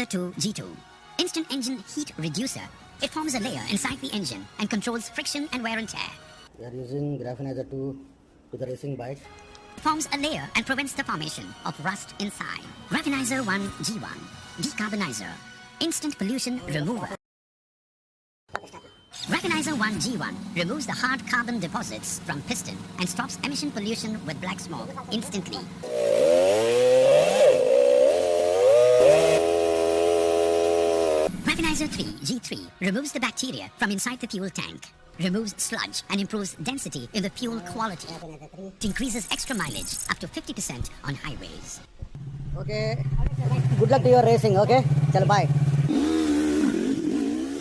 Graphenizer 2 G2. Instant engine heat reducer. It forms a layer inside the engine and controls friction and wear and tear. We are using Graphenizer 2 to the racing bike. Forms a layer and prevents the formation of rust inside. Graphenizer 1 G1. Decarbonizer. Instant pollution remover. Graphenizer 1 G1 removes the hard carbon deposits from piston and stops emission pollution with black smoke instantly. Graphenizer 3 G3 removes the bacteria from inside the fuel tank, removes sludge and improves density in the fuel quality. It increases extra mileage up to 50% on highways. Okay. Good luck to your racing, okay? Chalo, bye.